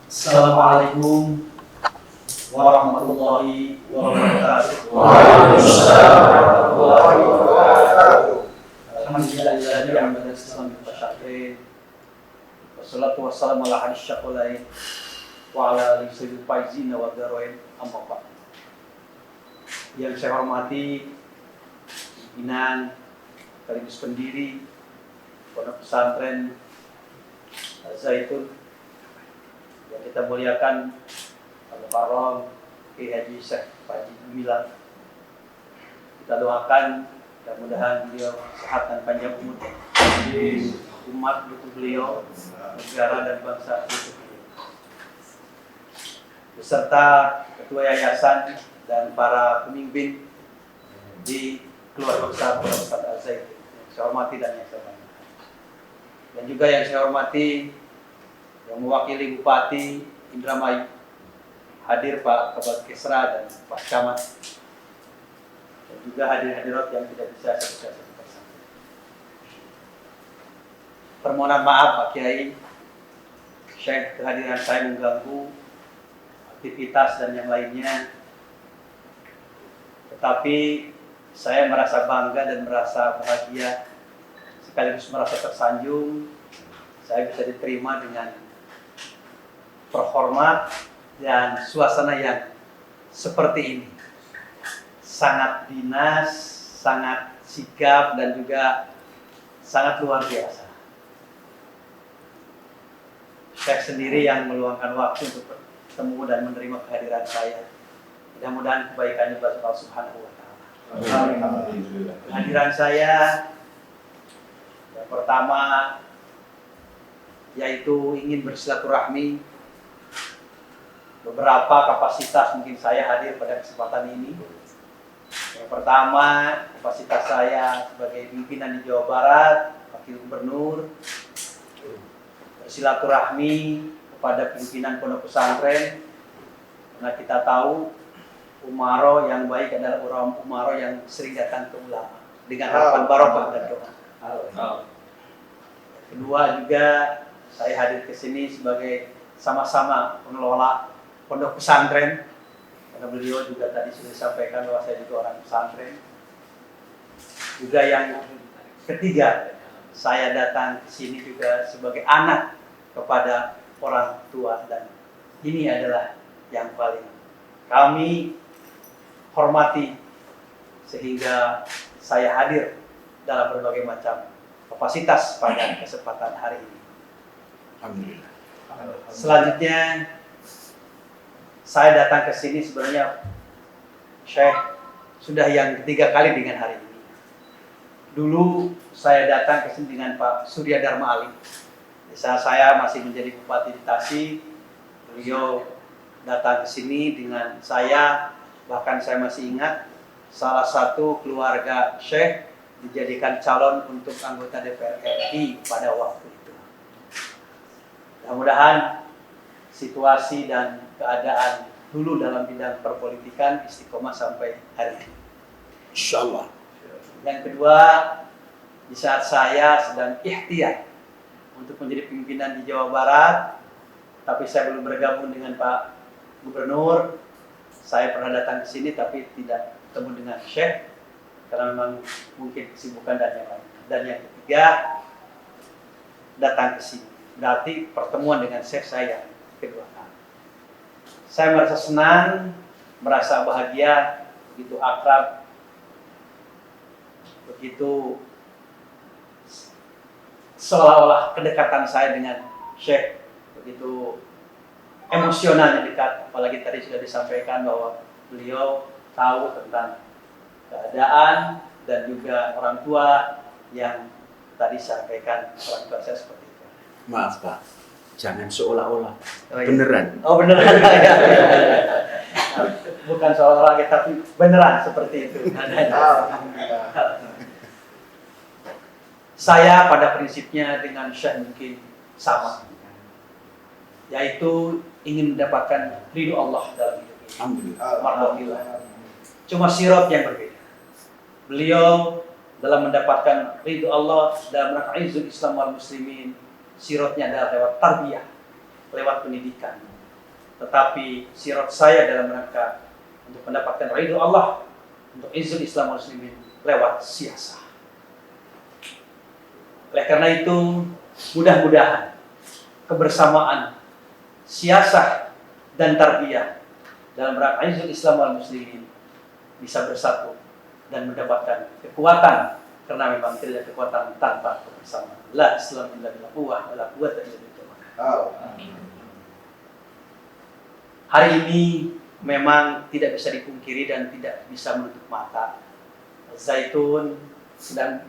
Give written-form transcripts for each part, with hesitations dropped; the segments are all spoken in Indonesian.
Assalamualaikum warahmatullahi wabarakatuh. Waalaikumsalam warahmatullahi wabarakatuh. Alhamdulillahilladzi amdana Islam bi syakrin. Wassalatu wassalamu ala asyrafil wa ala alihi sayyidil faizin wa darwain amma ba'd. Yang saya hormati pimpinan sekaligus pendiri Pondok Pesantren Zaitun yang kita muliakan Al-Mukarram Kiai Haji Syekh Haji Gumilang. Kita doakan mudah-mudahan beliau sehat dan panjang umur, umat butuh beliau, negara dan bangsa butuh beliau, beserta ketua yayasan dan para pemimpin di keluarga besar Pondok Pesantren Zaitun yang saya hormati dan yang saya banggakan. Dan juga yang saya hormati yang mewakili Bupati Indramayu, hadir Pak Kabag Kesra dan Pak Camat, dan juga hadir-hadirat yang tidak bisa saya sampaikan. Permohonan maaf Pak Kiai, Syekh, kehadiran saya mengganggu aktivitas dan yang lainnya, tetapi saya merasa bangga dan merasa bahagia sekaligus merasa tersanjung saya bisa diterima dengan terhormat dan suasana yang seperti ini. Sangat dinas, sangat sigap dan juga sangat luar biasa. Saya sendiri yang meluangkan waktu untuk bertemu dan menerima kehadiran saya. Mudah-mudahan kebaikannya bagi Allah Subhanahu wa taala. Kehadiran saya yang pertama yaitu ingin bersilaturahmi. Beberapa kapasitas mungkin saya hadir pada kesempatan ini. Yang pertama, kapasitas saya sebagai pimpinan di Jawa Barat, Wakil Gubernur, bersilaturahmi kepada pimpinan pondok pesantren, karena kita tahu umaro yang baik adalah umaro yang sering datang ke ulama dengan harapan barokah dan doa. Kedua juga saya hadir ke sini sebagai sama-sama pengelola pondok pesantren, karena beliau juga tadi sudah disampaikan bahwa saya juga orang pesantren. Juga yang ketiga, saya datang ke sini juga sebagai anak kepada orang tua, dan ini adalah yang paling kami hormati sehingga saya hadir dalam berbagai macam kapasitas pada kesempatan hari ini. Alhamdulillah. Selanjutnya saya datang ke sini sebenarnya Syekh sudah yang ketiga kali dengan hari ini. Dulu saya datang ke sini dengan Pak Surya Dharma Ali. Saat saya masih menjadi Bupati di Tasik, beliau datang ke sini dengan saya, bahkan saya masih ingat salah satu keluarga Syekh dijadikan calon untuk anggota DPR RI pada waktu itu. Mudah-mudahan situasi dan keadaan dulu dalam bidang perpolitikan istiqomah sampai hari ini. Insyaallah. Yang kedua, di saat saya sedang ikhtiar untuk menjadi pimpinan di Jawa Barat, tapi saya belum bergabung dengan Pak Gubernur. Saya pernah datang ke sini tapi tidak bertemu dengan Syekh karena memang mungkin kesibukan dan yang lain. Dan yang ketiga, datang ke sini berarti pertemuan dengan Syekh saya kedua kali. Saya merasa senang, merasa bahagia, begitu akrab, begitu seolah-olah kedekatan saya dengan Syekh begitu emosionalnya dekat. Apalagi tadi sudah disampaikan bahwa beliau tahu tentang keadaan dan juga orang tua yang tadi sampaikan orang tua saya seperti itu. Maaf Pak, jangan seolah-olah. Oh, iya. Beneran. Oh beneran ya. Bukan seolah-olah tapi beneran seperti itu. Saya pada prinsipnya dengan Syekh mungkin sama, yaitu ingin mendapatkan ridho Allah dalam hidup ini. Alhamdulillah. Cuma sirot yang berbeda. Beliau dalam mendapatkan ridho Allah dalam rangka izzul Islam wal muslimin, sirotnya adalah lewat tarbiyah, lewat pendidikan, tetapi sirot saya dalam rangka untuk mendapatkan ridho Allah, untuk izzul Islam muslimin lewat siasah. Oleh karena itu, mudah-mudahan kebersamaan siasah dan tarbiyah dalam rangka izzul Islam wal muslimin bisa bersatu dan mendapatkan kekuatan, karena memang tidak ada kekuatan tanpa kebersamaan. La Islam illa billah wa la quwwata illa billah. Hari ini memang tidak bisa dipungkiri dan tidak bisa menutup mata. Zaitun sedang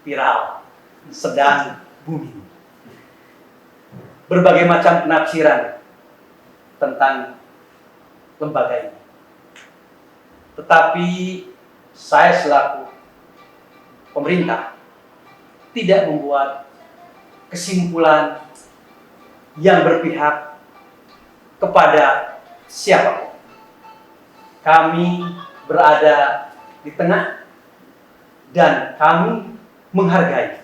viral, sedang booming. Berbagai macam penafsiran tentang lembaga ini. Tetapi saya selaku pemerintah tidak membuat kesimpulan yang berpihak kepada siapapun. Kami berada di tengah dan kami menghargai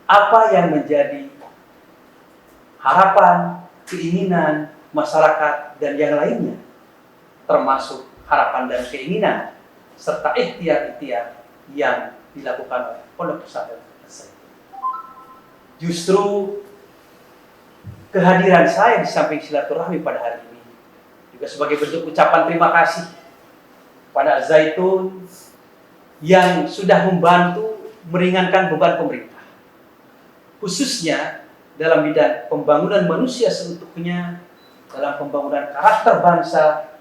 apa yang menjadi harapan, keinginan masyarakat dan yang lainnya, termasuk harapan dan keinginan serta ikhtiar-ikhtiar yang dilakukan oleh Pondok Pesantren Az-Zaitun. Justru kehadiran saya di samping silaturahmi pada hari ini juga sebagai bentuk ucapan terima kasih pada Az-Zaitun yang sudah membantu meringankan beban pemerintah, khususnya dalam bidang pembangunan manusia seutuhnya, dalam pembangunan karakter bangsa.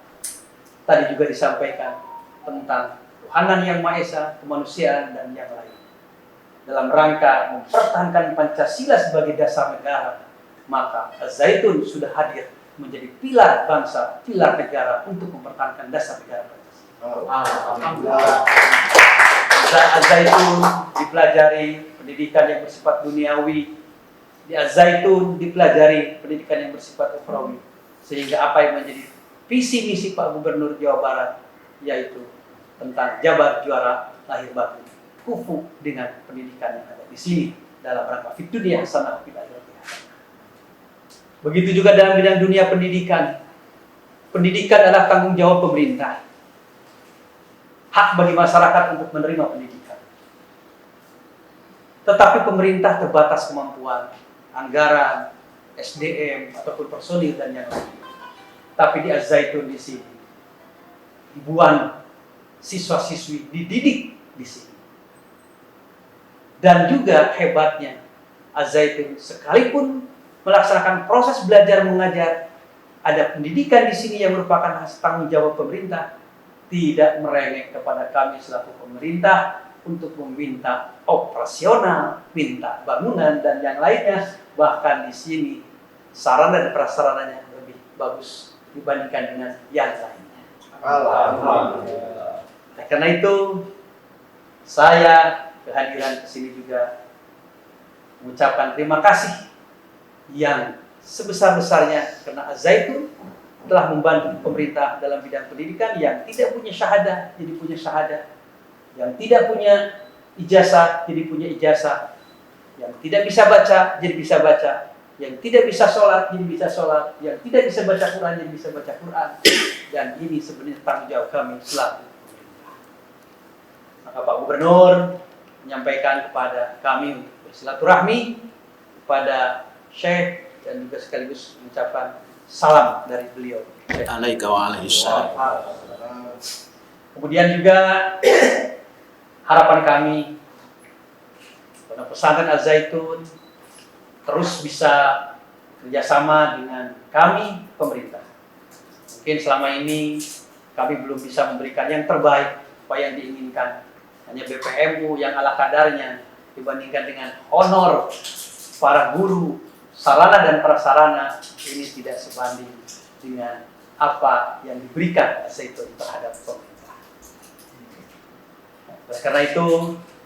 Tadi juga disampaikan tentang Tuhanan Yang Maha Esa, kemanusiaan dan yang lain. Dalam rangka mempertahankan Pancasila sebagai dasar negara, maka Az-Zaitun sudah hadir menjadi pilar bangsa, pilar negara untuk mempertahankan dasar negara Pancasila. Az-Zaitun dipelajari pendidikan yang bersifat duniawi, di Az-Zaitun dipelajari pendidikan yang bersifat ukhrawi, sehingga apa yang menjadi visi misi Pak Gubernur Jawa Barat, yaitu tentang Jabar Juara Lahir Batin, kufu dengan pendidikan yang ada di sini dalam rangka fid dunya hasanah fil akhirati hasanah. Begitu juga dalam bidang dunia pendidikan. Pendidikan adalah tanggung jawab pemerintah. Hak bagi masyarakat untuk menerima pendidikan. Tetapi pemerintah terbatas kemampuan, anggaran, SDM ataupun personil dan yang lain. Tapi di Az-Zaitun di sini, ribuan siswa-siswi dididik di sini. Dan juga hebatnya Az-Zaitun sekalipun melaksanakan proses belajar mengajar, ada pendidikan di sini yang merupakan tanggung jawab pemerintah, tidak merengek kepada kami selaku pemerintah untuk meminta operasional, minta bangunan dan yang lainnya. Bahkan di sini sarana dan prasarananya lebih bagus dibandingkan dengan yang lainnya. Alhamdulillah. Nah, karena itu saya kehadiran ke sini juga mengucapkan terima kasih yang sebesar-besarnya karena Az-Zaitun telah membantu pemerintah dalam bidang pendidikan. Yang tidak punya syahadah jadi punya syahadah, yang tidak punya ijazah jadi punya ijazah, yang tidak bisa baca jadi bisa baca, yang tidak bisa sholat jadi bisa sholat, yang tidak bisa baca Quran jadi bisa baca Quran. Dan ini sebenarnya tanggung jawab kami selaku pemerintah. Maka Pak Gubernur menyampaikan kepada kami untuk bersilaturahmi kepada Syekh dan juga sekaligus mengucapkan salam dari beliau. Alaika wa alaihissalam. Kemudian juga harapan kami Pondok Pesantren Az-Zaitun terus bisa kerjasama dengan kami pemerintah. Mungkin selama ini kami belum bisa memberikan yang terbaik apa yang diinginkan. Hanya BPMU yang ala kadarnya dibandingkan dengan honor para guru, sarana dan prasarana ini tidak sebanding dengan apa yang diberikan Az-Zaitun terhadap pemerintah. Oleh karena itu,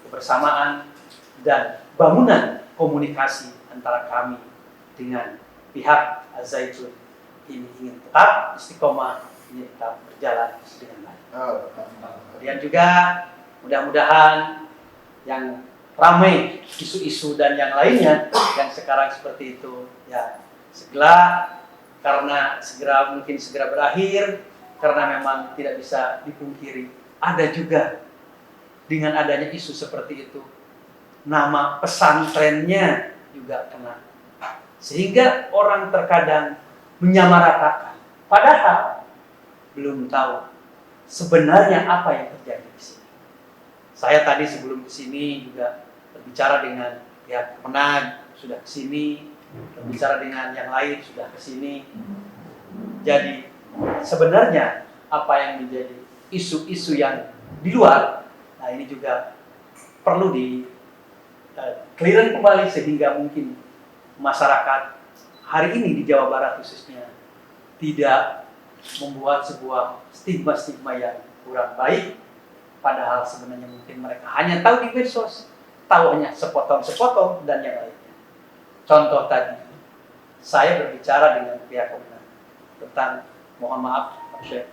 kebersamaan dan bangunan komunikasi antara kami dengan pihak Az-Zaitun ini ingin tetap istiqomah, ingin tetap berjalan dengan baik. Kemudian juga mudah-mudahan yang ramai isu-isu dan yang lainnya yang sekarang seperti itu ya segera karena mungkin segera berakhir, karena memang tidak bisa dipungkiri. Ada juga dengan adanya isu seperti itu, nama pesantrennya juga kena. Sehingga orang terkadang menyamaratakan, padahal belum tahu sebenarnya apa yang terjadi di sini. Saya tadi sebelum ke sini juga berbicara dengan pihak Kemenag, sudah ke sini, berbicara dengan yang lain, sudah ke sini. Jadi sebenarnya apa yang menjadi isu-isu yang di luar, nah ini juga perlu di clear kembali sehingga mungkin masyarakat hari ini di Jawa Barat khususnya tidak membuat sebuah stigma-stigma yang kurang baik, padahal sebenarnya mungkin mereka hanya tahu di medsos, tahu hanya sepotong-sepotong dan yang lainnya. Contoh tadi, saya berbicara dengan pihak Kemenag tentang, mohon maaf Pak Syekh,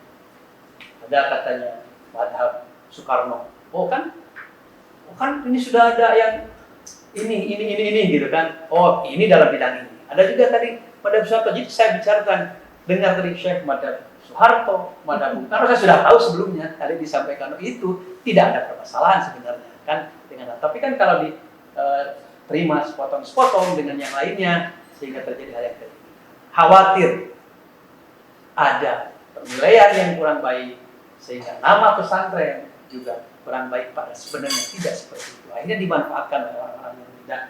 ada katanya madhab Soekarno, oh kan ini sudah ada yang ini gitu kan, oh ini dalam bidang ini. Ada juga tadi madhab Soeharto, jadi saya bicarakan, dengar dari Syekh madhab Soeharto, madhab Bung Karno, saya sudah tahu sebelumnya, tadi disampaikan itu tidak ada permasalahan sebenarnya kan dengan, tapi kan kalau diterima sepotong-sepotong dengan yang lainnya sehingga terjadi hal yang terjadi. Khawatir ada penilaian yang kurang baik sehingga nama pesantren juga kurang baik, pada sebenarnya tidak seperti itu. Akhirnya dimanfaatkan oleh orang-orang yang tidak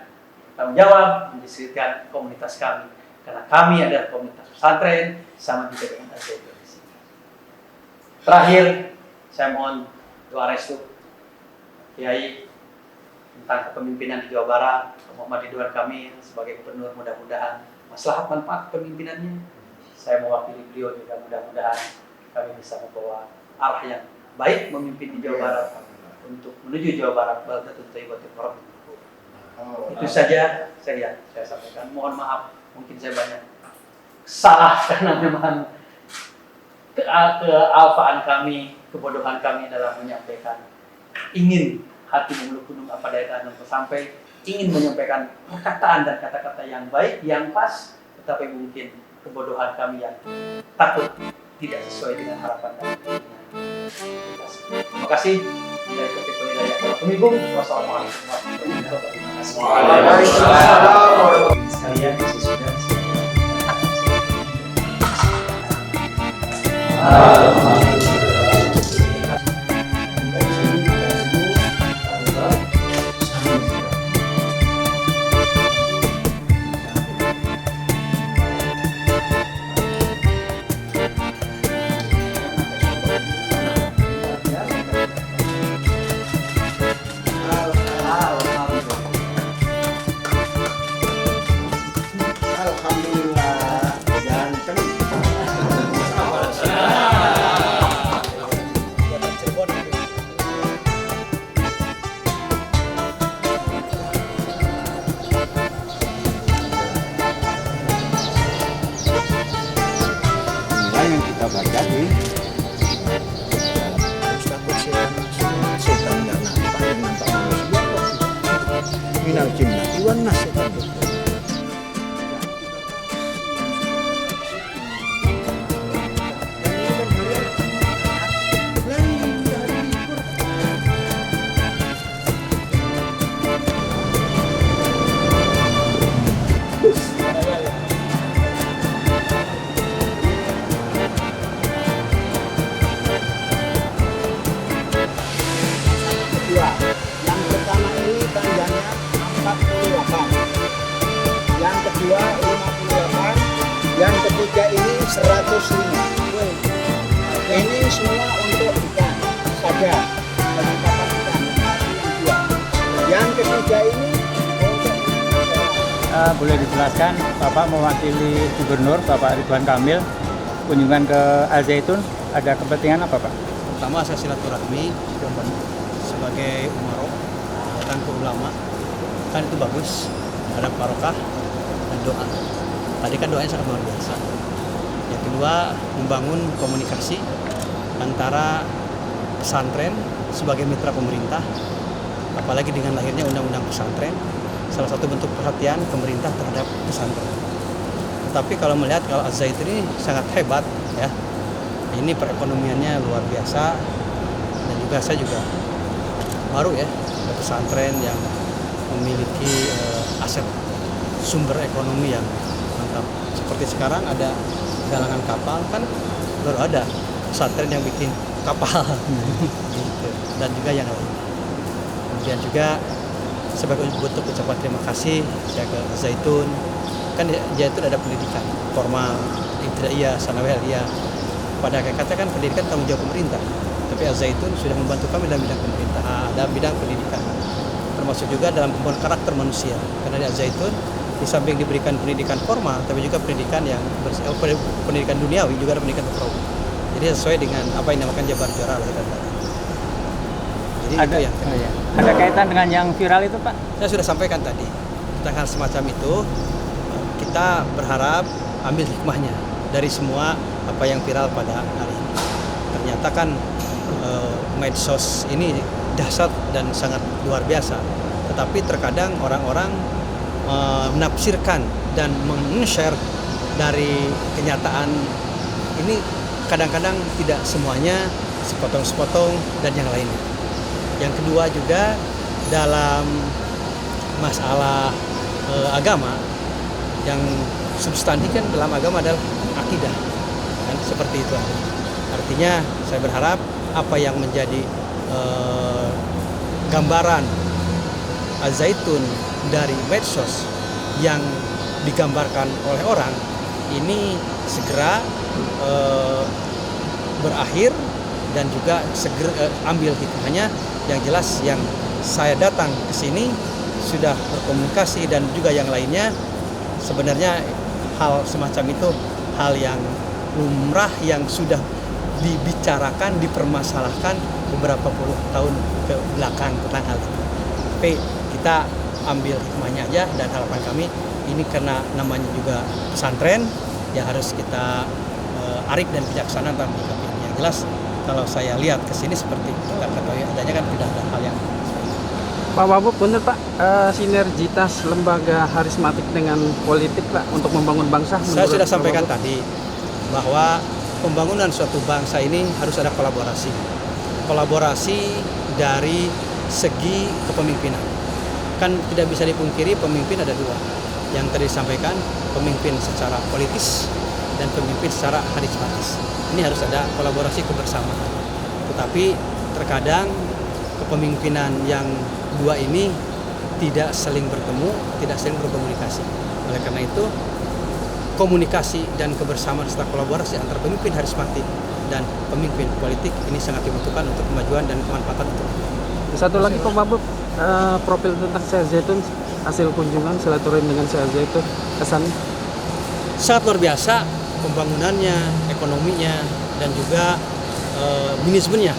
bertanggung jawab mendiskreditkan komunitas kami, karena kami adalah komunitas pesantren sama juga dengan Al-Zaitun di sini. Terakhir, saya mohon doa restu Kiai tentang kepemimpinan di Jawa Barat, Muhammad Ridwan Kamil sebagai gubernur, mudah-mudahan maslahat manfaat kepemimpinannya. Saya mewakili beliau juga, mudah-mudahan kami bisa membawa arah yang baik memimpin di Jawa Barat untuk menuju Jawa Barat baldatun thayyibatun wa rabbun ghafur. Itu saja saya sampaikan. Mohon maaf, mungkin saya banyak salah karena memang kealfaan kami, kebodohan kami dalam menyampaikan. Ingin hati memeluk gunung apa daya tahan sampai ingin menyampaikan perkataan dan kata-kata yang baik, yang pas, tetapi mungkin kebodohan kami yang takut tidak sesuai dengan harapan dan keinginan. Terima kasih. Dari Ketua Hidayah Kumibung. Wassalamualaikum warahmatullahi wabarakatuh. Waalaikumsalam. Sekalian sudah. Yang kita baca di setan dan nampak yang nampak manusia minal jinnati wan nas. Yang pertama ini panjangnya 48, yang kedua 58, yang ketiga ini 105. Ini semua untuk ikan saja, penangkapan ikan. Yang ketiga ini untuk boleh dijelaskan, Bapak mewakili Gubernur Bapak Ridwan Kamil kunjungan ke Al-Zaitun, ada kepentingan apa Pak? Pertama saya silaturahmi sebagai umaro dan ulama, kan itu bagus, ada barokah dan doa. Tadi kan doanya sangat luar biasa. Yang kedua, membangun komunikasi antara pesantren sebagai mitra pemerintah, apalagi dengan lahirnya undang-undang pesantren, salah satu bentuk perhatian pemerintah terhadap pesantren. Tapi kalau melihat kalau Al-Zaitun ini sangat hebat ya. Ini perekonomiannya luar biasa, dan juga saya juga baru ya ada pesantren yang memiliki aset sumber ekonomi yang mantap. Seperti sekarang ada galangan kapal, kan baru ada pesantren yang bikin kapal gitu. Dan juga yang lain. Kemudian juga sebagai bentuk ucapan terima kasih saya ke Zaitun, kan Zaitun ada pendidikan formal, ibtidaiyah, sanawiyah. Pada hakikatnya kan pendidikan tanggung jawab pemerintah, tapi Zaitun sudah membantu kami dalam bidang pemerintahan, dalam bidang pendidikan, termasuk juga dalam pembangunan karakter manusia. Karena di Zaitun di samping diberikan pendidikan formal, tapi juga pendidikan yang pendidikan duniawi, juga ada pendidikan ukhrawi. Jadi sesuai dengan apa yang dinamakan Jabar Jora lahir dan batin. Jadi Ada, itu yang ada kaitan dengan yang viral itu, Pak? saya sudah sampaikan tadi tentang hal semacam itu. Kita berharap ambil hikmahnya dari semua apa yang viral pada hari ini. Ternyata kan medsos ini dahsyat dan sangat luar biasa. Tetapi terkadang orang-orang menafsirkan dan men-share dari kenyataan ini, kadang-kadang tidak semuanya, sepotong-sepotong dan yang lainnya. Yang kedua juga dalam masalah agama, yang substansi kan dalam agama adalah akidah, kan seperti itu. Artinya saya berharap apa yang menjadi gambaran Al-Zaitun dari medsos yang digambarkan oleh orang ini segera berakhir, dan juga segera ambil hikmahnya. Yang jelas yang saya datang ke sini sudah berkomunikasi dan juga yang lainnya, sebenarnya hal semacam itu hal yang lumrah yang sudah dibicarakan, dipermasalahkan beberapa puluh tahun ke belakang tentang hal itu. Tapi kita ambil hikmahnya aja, dan harapan kami ini karena namanya juga pesantren ya harus kita arif dan bijaksana dalam menyikapi ini. Yang jelas kalau saya lihat ke sini seperti kita ketahui adanya kan tidak ada hal yang Pak Wabub, benar Pak, sinergitas lembaga harismatik dengan politik Pak untuk membangun bangsa? Saya sudah sampaikan tadi bahwa pembangunan suatu bangsa ini harus ada kolaborasi. Kolaborasi dari segi kepemimpinan. Kan tidak bisa dipungkiri pemimpin ada dua. Yang tadi disampaikan, pemimpin secara politis dan pemimpin secara harismatis. Ini harus ada kolaborasi kebersamaan. Tetapi terkadang kepemimpinan yang dua ini tidak saling bertemu, tidak saling berkomunikasi. Oleh karena itu, komunikasi dan kebersamaan serta kolaborasi antara pemimpin harismatik dan pemimpin politik ini sangat dibutuhkan untuk kemajuan dan kemanfaatan untuk Satu lagi Pak Wabub, profil tentang Syekh Zaitun, hasil kunjungan silaturahim dengan Syekh Zaitun, kesan sangat luar biasa, pembangunannya, ekonominya, dan juga manajemennya.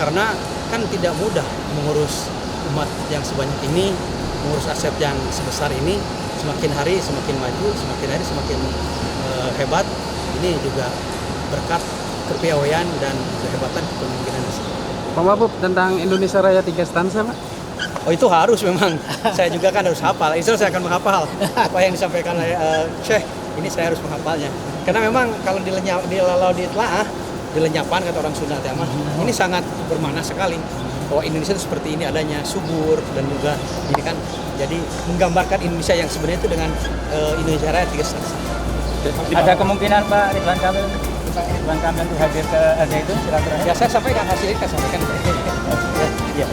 Karena kan tidak mudah mengurus umat yang sebanyak ini, mengurus aset yang sebesar ini. Semakin hari semakin maju, semakin hari semakin hebat. Ini juga berkat kepiawaian dan kehebatan kepemimpinan di sini. Pak Wabub, tentang Indonesia Raya 3 stansa Pak? Oh, itu harus memang. Saya juga kan harus hafal. Insya Allah saya akan menghafal apa yang disampaikan oleh Syekh. Ini saya harus menghafalnya. Karena memang kalau ditelaah, dilenyapkan kata orang Sunda mah, ini sangat bermakna sekali. Bahwa Indonesia itu seperti ini adanya, subur, dan juga ini kan jadi menggambarkan Indonesia yang sebenarnya itu dengan Indonesia Raya 3 stansa. Ada kemungkinan Pak Ridwan Kamil untuk hadir ke Al-Zaitun silaturahmi? Ya saya sampaikan hasilnya, saya sampaikan. Ya.